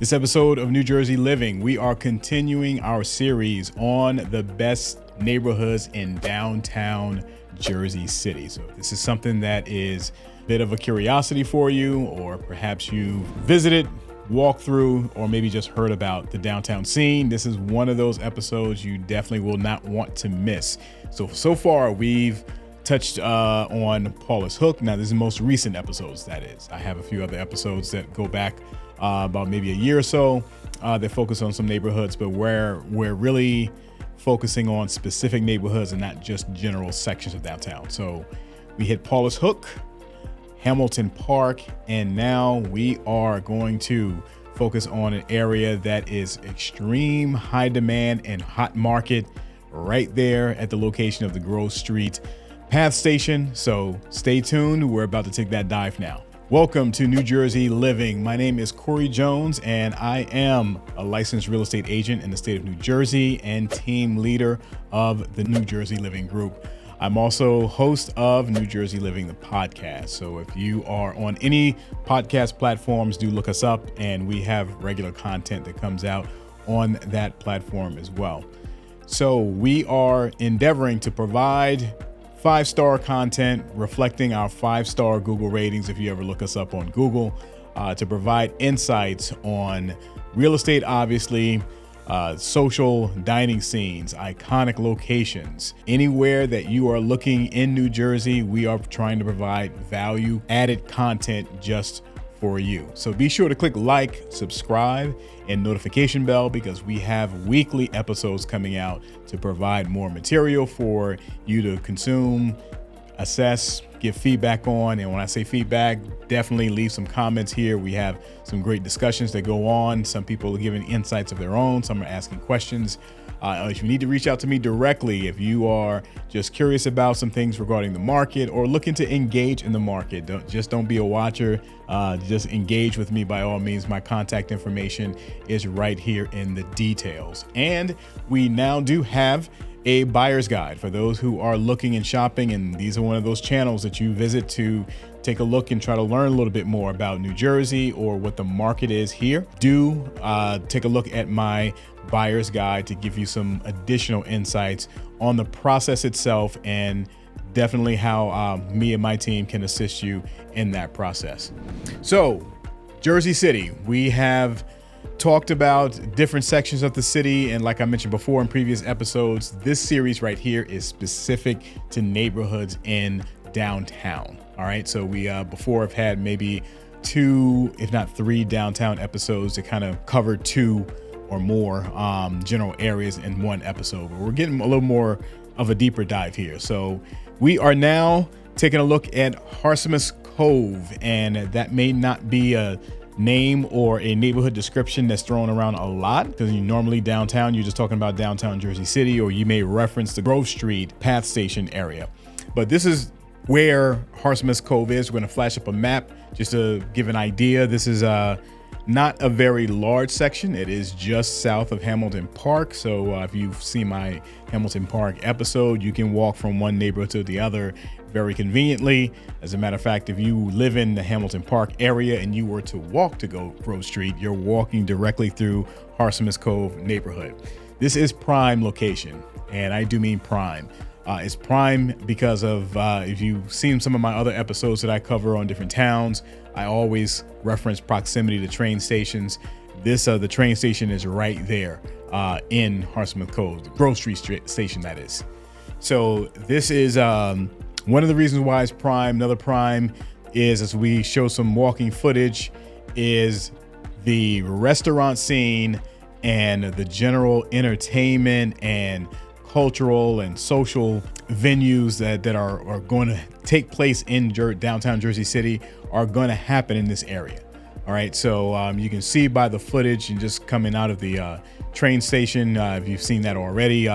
This episode of New Jersey Living, we are continuing our series on the best neighborhoods in downtown Jersey City. So if this is something that is a bit of a curiosity for you, or perhaps you've visited, walked through, or maybe just heard about the downtown scene, this is one of those episodes you definitely will not want to miss. So far we've touched on Paulus Hook. Now this is the most recent episodes, that is. I have a few other episodes that go back about maybe a year or so that focus on some neighborhoods, but where we're really focusing on specific neighborhoods and not just general sections of downtown. So we hit Paulus Hook, Hamilton Park, and now we are going to focus on an area that is extreme high demand and hot market right there at the location of the Grove Street Path Station. So stay tuned. We're about to take that dive now. Welcome to New Jersey Living. My name is Corey Jones, and I am a licensed real estate agent in the state of New Jersey and team leader of the New Jersey Living Group. I'm also host of New Jersey Living, the podcast. So if you are on any podcast platforms, do look us up, and we have regular content that comes out on that platform as well. So we are endeavoring to provide 5-star content reflecting our 5-star Google ratings, if you ever look us up on Google, to provide insights on real estate, obviously, social dining scenes, iconic locations. Anywhere that you are looking in New Jersey, we are trying to provide value-added content just for you. So be sure to click like, subscribe, and notification bell, because we have weekly episodes coming out to provide more material for you to consume, assess, give feedback on. And when I say feedback, definitely leave some comments here. We have some great discussions that go on. Some people are giving insights of their own. Some are asking questions. If you need to reach out to me directly, if you are just curious about some things regarding the market or looking to engage in the market, don't be a watcher. Just engage with me by all means. My contact information is right here in the details. And we now do have a buyer's guide for those who are looking and shopping, and these are one of those channels that you visit to take a look and try to learn a little bit more about New Jersey or what the market is here. Do take a look at my buyer's guide to give you some additional insights on the process itself, and definitely how me and my team can assist you in that process. So Jersey City, we have talked about different sections of the city, and like I mentioned before in previous episodes, this series right here is specific to neighborhoods in downtown. All right, so we before have had maybe 2, if not 3 downtown episodes to kind of cover 2 or more general areas in one episode, but we're getting a little more of a deeper dive here. So we are now taking a look at Harsimus Cove, and that may not be a name or a neighborhood description that's thrown around a lot, because you normally downtown, you're just talking about downtown Jersey City, or you may reference the Grove Street Path Station area. But this is where Harsimus Cove is. We're going to flash up a map just to give an idea. This is not a very large section. It is just south of Hamilton Park. So if you've seen my Hamilton Park episode, you can walk from one neighborhood to the other very conveniently. As a matter of fact, if you live in the Hamilton Park area and you were to walk to Grove Street, you're walking directly through Harsimus Cove neighborhood. This is prime location, and I do mean prime. It's prime because of, if you've seen some of my other episodes that I cover on different towns, I always reference proximity to train stations. The train station is right there in Harsimus Cove, the Grove Street station, that is. So this is one of the reasons why it's prime. Another prime is, as we show some walking footage, is the restaurant scene and the general entertainment and cultural and social venues that are going to take place in downtown Jersey City are going to happen in this area. All right, so you can see by the footage and just coming out of the train station, if you've seen that already,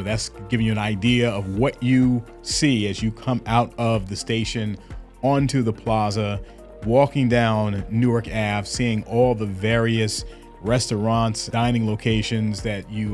that's giving you an idea of what you see as you come out of the station onto the plaza, walking down Newark Ave, seeing all the various restaurants, dining locations that you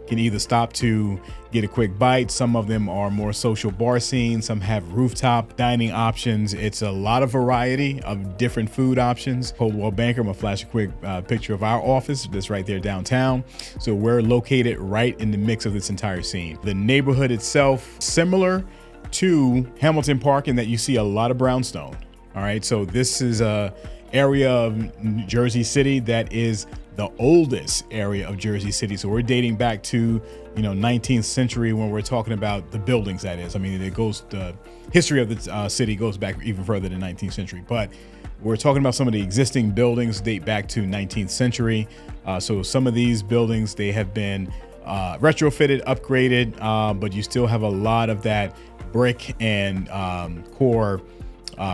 can either stop to get a quick bite. Some of them are more social bar scenes. Some have rooftop dining options. It's a lot of variety of different food options. Coldwell Banker, I'm gonna flash a quick picture of our office that's right there downtown. So we're located right in the mix of this entire scene. The neighborhood itself, similar to Hamilton Park in that you see a lot of brownstone. All right, so this is a area of Jersey City that is the oldest area of Jersey City. So we're dating back to 19th century when we're talking about the buildings. That is, I mean, the history of the city goes back even further than 19th century. But we're talking about some of the existing buildings date back to 19th century. So some of these buildings, they have been retrofitted, upgraded, but you still have a lot of that brick and core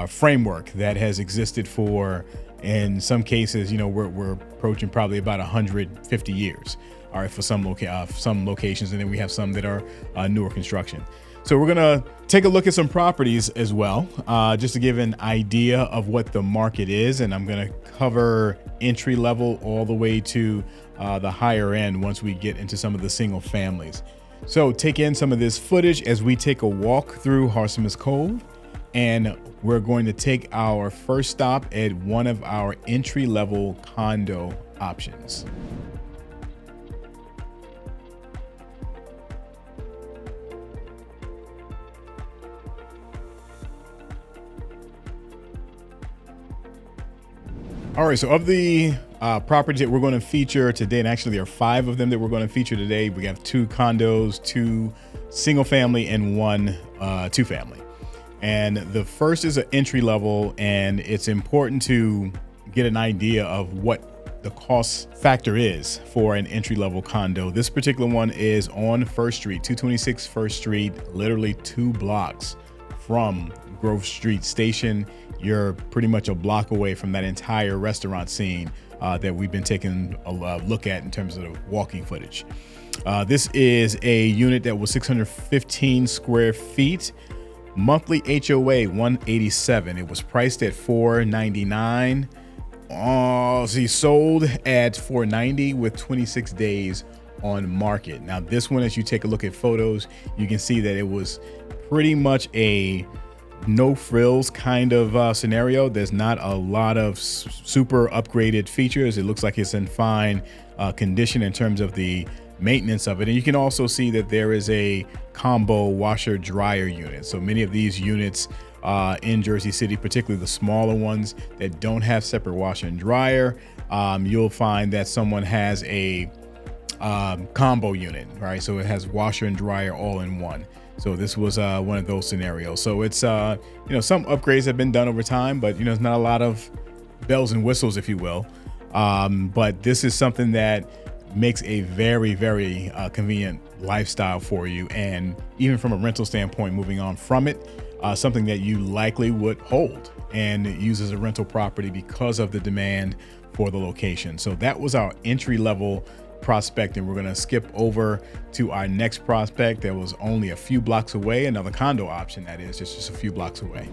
framework that has existed for, in some cases, we're approaching probably about 150 years. All right, for some locations, and then we have some that are newer construction. So we're gonna take a look at some properties as well, just to give an idea of what the market is, and I'm gonna cover entry level all the way to the higher end once we get into some of the single families. So take in some of this footage as we take a walk through Harsimus Cove, and we're going to take our first stop at one of our entry-level condo options. All right, so of the properties that we're going to feature today, and actually there are 5 of them that we're going to feature today. We have 2 condos, 2 single family, and 1 2 family. And the first is an entry level, and it's important to get an idea of what the cost factor is for an entry level condo. This particular one is on First Street, 226 First Street, literally 2 blocks from Grove Street Station. You're pretty much a block away from that entire restaurant scene that we've been taking a look at in terms of the walking footage. This is a unit that was 615 square feet. Monthly HOA 187. It was priced at $499. Sold at $490 with 26 days on market. Now this one, as you take a look at photos, you can see that it was pretty much a no frills kind of scenario. There's not a lot of super upgraded features. It looks like it's in fine condition in terms of the maintenance of it. And you can also see that there is a combo washer dryer unit. So many of these units in Jersey City, particularly the smaller ones that don't have separate washer and dryer, you'll find that someone has a combo unit, right? So it has washer and dryer all in one. So this was one of those scenarios. So it's some upgrades have been done over time, but it's not a lot of bells and whistles, if you will. But this is something that makes a very, very convenient lifestyle for you. And even from a rental standpoint, moving on from it, something that you likely would hold and use as a rental property because of the demand for the location. So that was our entry level prospect, and we're going to skip over to our next prospect that was only a few blocks away, another condo option that is just a few blocks away.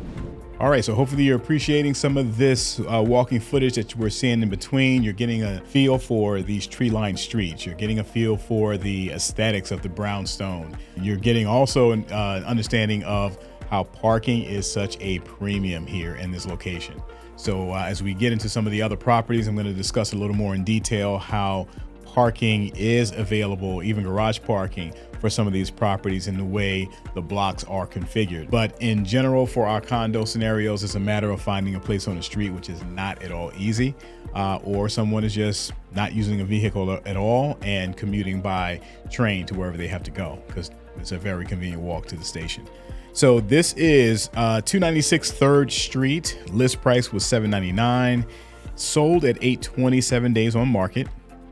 All right, so hopefully you're appreciating some of this walking footage that we're seeing in between. You're getting a feel for these tree-lined streets. You're getting a feel for the aesthetics of the brownstone. You're getting also an understanding of how parking is such a premium here in this location. So as we get into some of the other properties, I'm going to discuss a little more in detail how parking is available, even garage parking, for some of these properties and the way the blocks are configured. But in general, for our condo scenarios, it's a matter of finding a place on the street, which is not at all easy, or someone is just not using a vehicle at all and commuting by train to wherever they have to go, because it's a very convenient walk to the station. So this is 296 3rd Street. List price was $799. Sold at $827 days on market.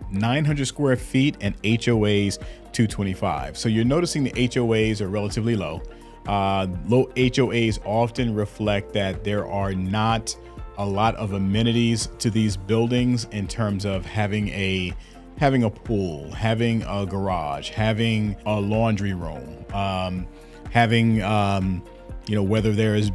900 square feet and HOAs 225. So you're noticing the HOAs are relatively low. Low HOAs often reflect that there are not a lot of amenities to these buildings in terms of having a pool, having a garage, having a laundry room, having whether there is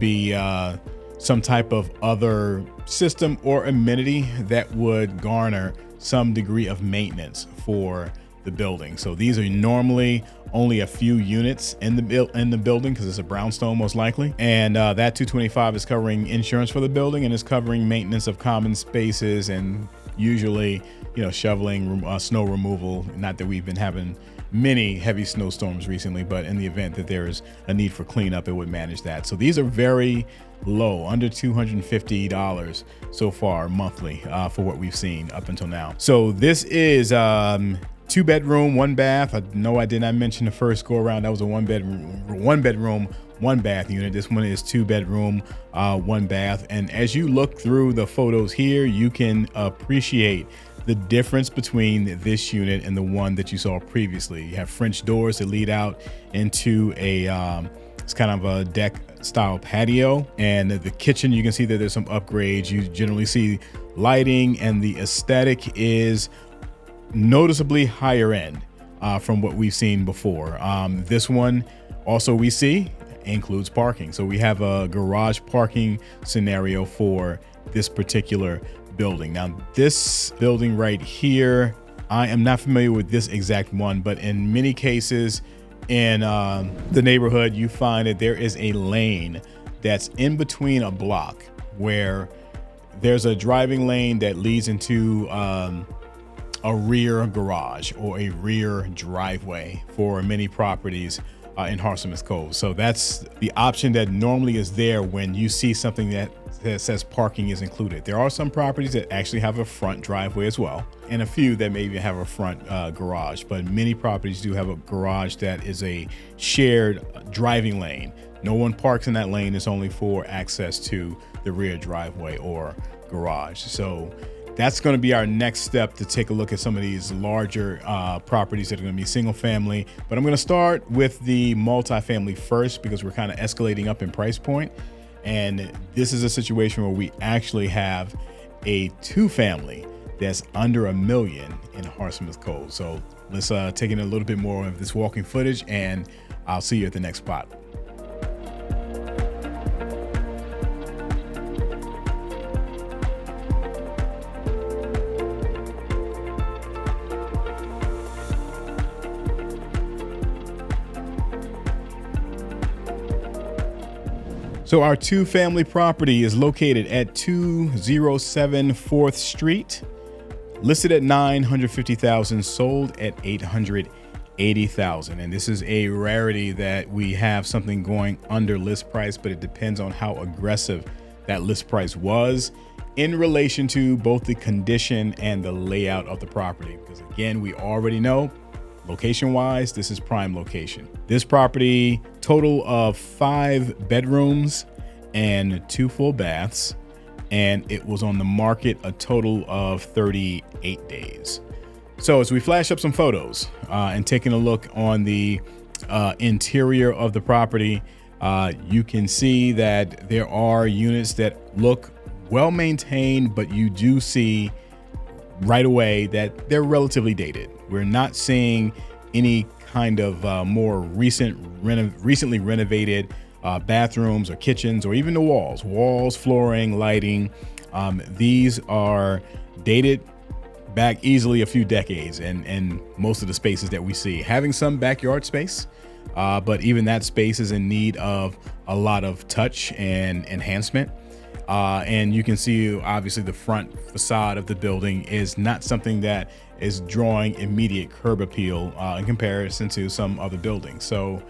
some type of other system or amenity that would garner some degree of maintenance for the building. So these are normally only a few units in the building because it's a brownstone most likely, and that 225 is covering insurance for the building and is covering maintenance of common spaces and usually, shoveling, snow removal. Not that we've been having many heavy snowstorms recently, but in the event that there is a need for cleanup, it would manage that. So these are very low, under $250 so far monthly for what we've seen up until now. So this is 2 bedroom, 1 bath. I know I did not mention the first go around. That was a 1 bedroom, 1 bath unit. This one is 2 bedroom, 1 bath. And as you look through the photos here, you can appreciate the difference between this unit and the one that you saw previously. You have French doors that lead out into it's kind of a deck style patio, and the kitchen, you can see that there's some upgrades. You generally see lighting, and the aesthetic is noticeably higher end from what we've seen before. This one also we see includes parking. So we have a garage parking scenario for this particular building. Now this building right here, I am not familiar with this exact one, but in many cases in the neighborhood, you find that there is a lane that's in between a block where there's a driving lane that leads into a rear garage or a rear driveway for many properties in Harsimus Cove. So that's the option that normally is there when you see something that says parking is included. There are some properties that actually have a front driveway as well, and a few that maybe have a front garage, but many properties do have a garage that is a shared driving lane. No one parks in that lane. It's only for access to the rear driveway or garage. So that's going to be our next step, to take a look at some of these larger properties that are going to be single family. But I'm going to start with the multifamily first because we're kind of escalating up in price point. And this is a situation where we actually have a 2-family that's under $1 million in Harsimus Cove. So let's take in a little bit more of this walking footage, and I'll see you at the next spot. So our 2-family property is located at 207 4th Street, listed at $950,000, sold at $880,000. And this is a rarity that we have something going under list price, but it depends on how aggressive that list price was in relation to both the condition and the layout of the property. Because again, we already know location wise, this is prime location. This property, total of 5 bedrooms and 2 full baths, and it was on the market a total of 38 days. So as we flash up some photos and taking a look on the interior of the property, you can see that there are units that look well maintained, but you do see right away that they're relatively dated. We're not seeing any kind of more recently renovated bathrooms or kitchens, or even the walls, flooring, lighting. These are dated back easily a few decades, and most of the spaces that we see having some backyard space, but even that space is in need of a lot of touch and enhancement. And you can see obviously the front facade of the building is not something that is drawing immediate curb appeal in comparison to some other buildings. So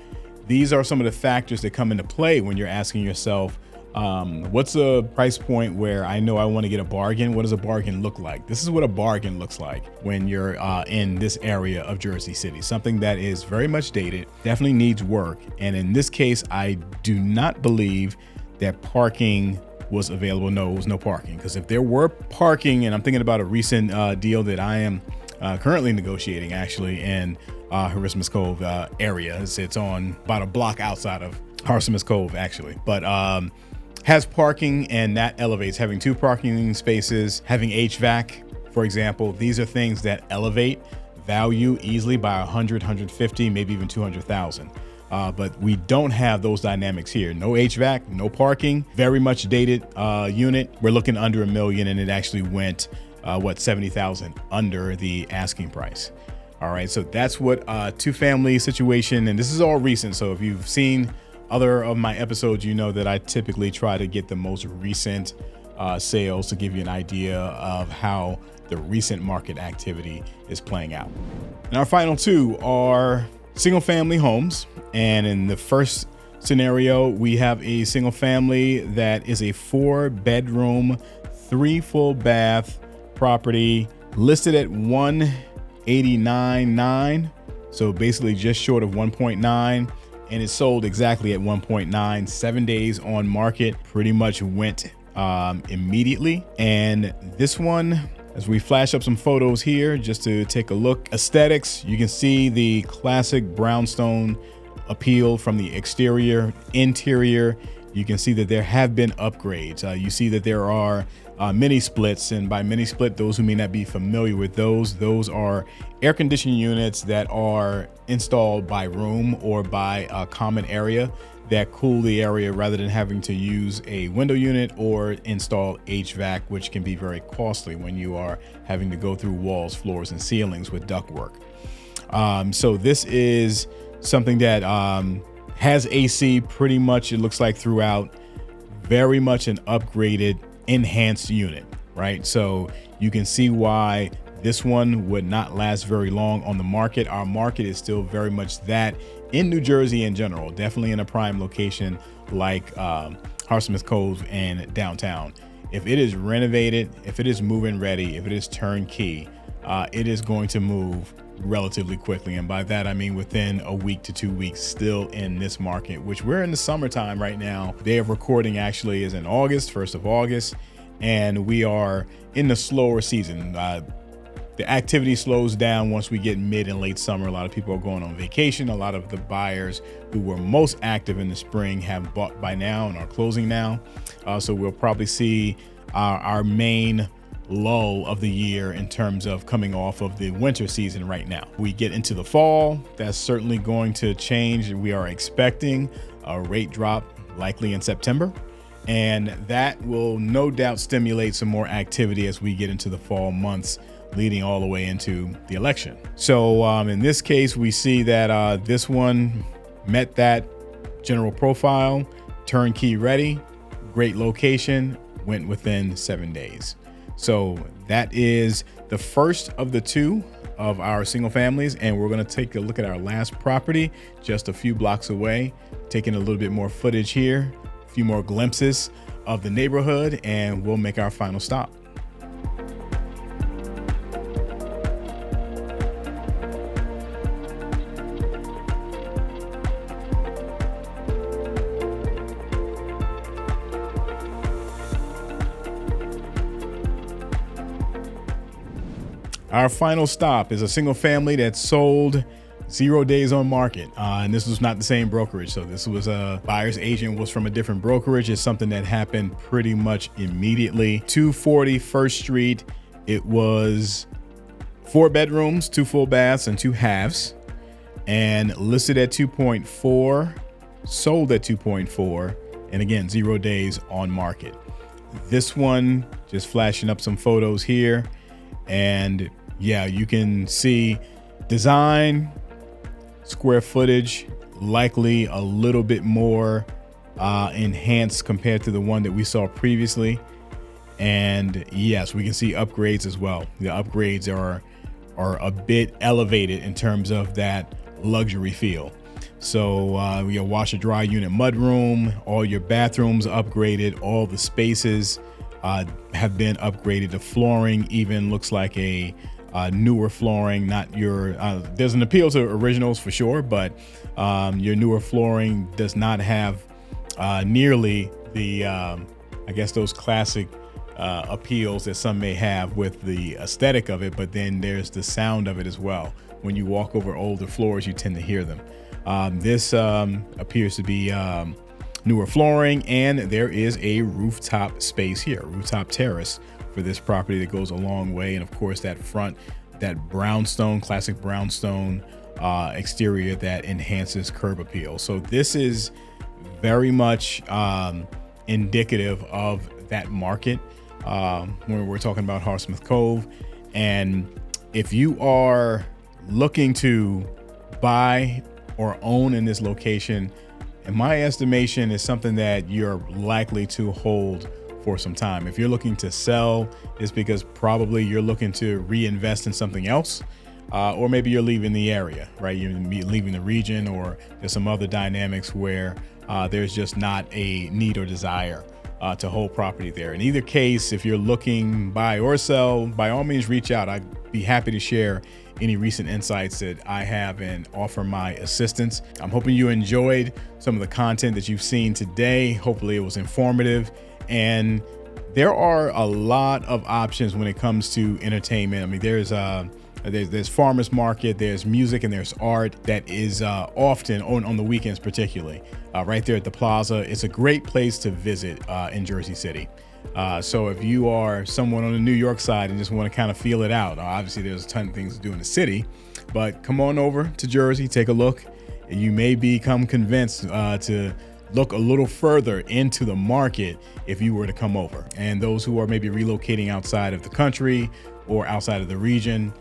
these are some of the factors that come into play when you're asking yourself, what's a price point where I know I want to get a bargain? What does a bargain look like? This is what a bargain looks like when you're in this area of Jersey City. Something that is very much dated, definitely needs work. And in this case, I do not believe that parking was available. No, it was no parking. Because if there were parking, and I'm thinking about a recent deal that I am currently negotiating actually in Harsimus Cove area. It's on about a block outside of Harsimus Cove actually, but has parking, and that elevates. Having 2 parking spaces, having HVAC, for example, these are things that elevate value easily by 100, 150, maybe even 200,000. but we don't have those dynamics here. No HVAC, no parking, very much dated unit. We're looking under $1 million, and it actually went, 70,000 under the asking price. All right, so that's what two-family situation, and this is all recent. So if you've seen other of my episodes, you know that I typically try to get the most recent sales to give you an idea of how the recent market activity is playing out. And our final two are single-family homes. And in the first scenario, we have a single family that is a 4-bedroom, 3 full bath property listed at 189.9, so basically just short of 1.9, and it sold exactly at 1.9. 7 days on market, pretty much went immediately. And this one, as we flash up some photos here just to take a look, aesthetics, you can see the classic brownstone appeal from the exterior. Interior, you can see that there have been upgrades. You see that there are mini splits, and by mini split, those who may not be familiar with those are air conditioning units that are installed by room or by a common area that cool the area rather than having to use a window unit or install HVAC, which can be very costly when you are having to go through walls, floors, and ceilings with ductwork. So this is something that has AC pretty much, it looks like, throughout. Very much an upgraded, enhanced unit, right? So you can see why this one would not last very long on the market. Our market is still very much that in New Jersey in general, definitely in a prime location like Harsimus Cove and downtown. If it is renovated, if it is move-in ready, if it is turnkey, it is going to move relatively quickly. And by that, I mean within a week to 2 weeks, still in this market, which we're in the summertime right now. Day of recording actually is in August, 1st of August, and we are in the slower season. The activity slows down once we get mid and late summer. A lot of people are going on vacation. A lot of the buyers who were most active in the spring have bought by now and are closing now. So we'll probably see our main lull of the year in terms of coming off of the winter season right now. We get into the fall, that's certainly going to change. We are expecting a rate drop likely in September, and that will no doubt stimulate some more activity as we get into the fall months leading all the way into the election. So in this case, we see that this one met that general profile, turnkey ready, great location, went within 7 days. So that is the first of the two of our single families, and we're going to take a look at our last property just a few blocks away, taking a little bit more footage here, a few more glimpses of the neighborhood, and we'll make our final stop. Our final stop is a single family that sold 0 days on market. And this was not the same brokerage. So this was a buyer's agent was from a different brokerage. It's something that happened pretty much immediately. 240 First Street. It was 4 bedrooms, 2 full baths, and 2 halves, and listed at 2.4, sold at 2.4. And again, 0 days on market. This one, just flashing up some photos here. And yeah, you can see design, square footage, likely a little bit more enhanced compared to the one that we saw previously. And yes, we can see upgrades as well. The upgrades are a bit elevated in terms of that luxury feel. So your washer dry unit mudroom, all your bathrooms upgraded, all the spaces have been upgraded. The flooring even looks like a newer flooring, not your, there's an appeal to originals for sure, but your newer flooring does not have nearly the, I guess those classic appeals that some may have with the aesthetic of it, but then there's the sound of it as well. When you walk over older floors, you tend to hear them. This appears to be newer flooring, and there is a rooftop space here, rooftop terrace for this property that goes a long way. And of course, that front, that brownstone, classic brownstone exterior that enhances curb appeal. So this is very much indicative of that market when we're talking about Harsimus Cove. And if you are looking to buy or own in this location, in my estimation, is something that you're likely to hold for some time. If you're looking to sell, it's because probably you're looking to reinvest in something else, or maybe you're leaving the area, right? You're leaving the region, or there's some other dynamics where there's just not a need or desire to hold property there. In either case, if you're looking buy or sell, by all means reach out. I'd be happy to share any recent insights that I have and offer my assistance. I'm hoping you enjoyed some of the content that you've seen today. Hopefully it was informative, and there are a lot of options when it comes to entertainment. I mean, there's farmers market, there's music, and there's art that is often on the weekends, particularly right there at the plaza. It's a great place to visit in Jersey City. So if you are someone on the New York side and just want to kind of feel it out, obviously there's a ton of things to do in the city, but come on over to Jersey, take a look, and you may become convinced to look a little further into the market if you were to come over. And those who are maybe relocating outside of the country or outside of the region,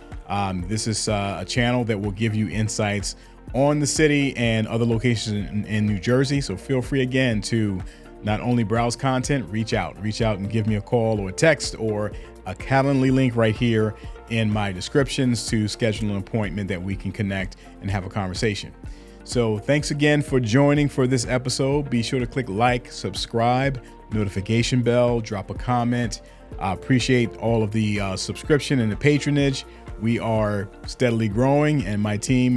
this is a channel that will give you insights on the city and other locations in New Jersey. So feel free again to not only browse content, reach out and give me a call or a text or a Calendly link right here in my descriptions to schedule an appointment that we can connect and have a conversation. So thanks again for joining for this episode. Be sure to click like, subscribe, notification bell, drop a comment. I appreciate all of the subscription and the patronage. We are steadily growing, and my team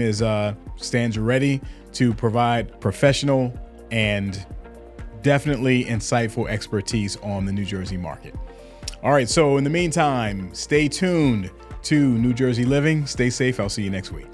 stands ready to provide professional and definitely insightful expertise on the New Jersey market. All right, so in the meantime, stay tuned to New Jersey Living. Stay safe. I'll see you next week.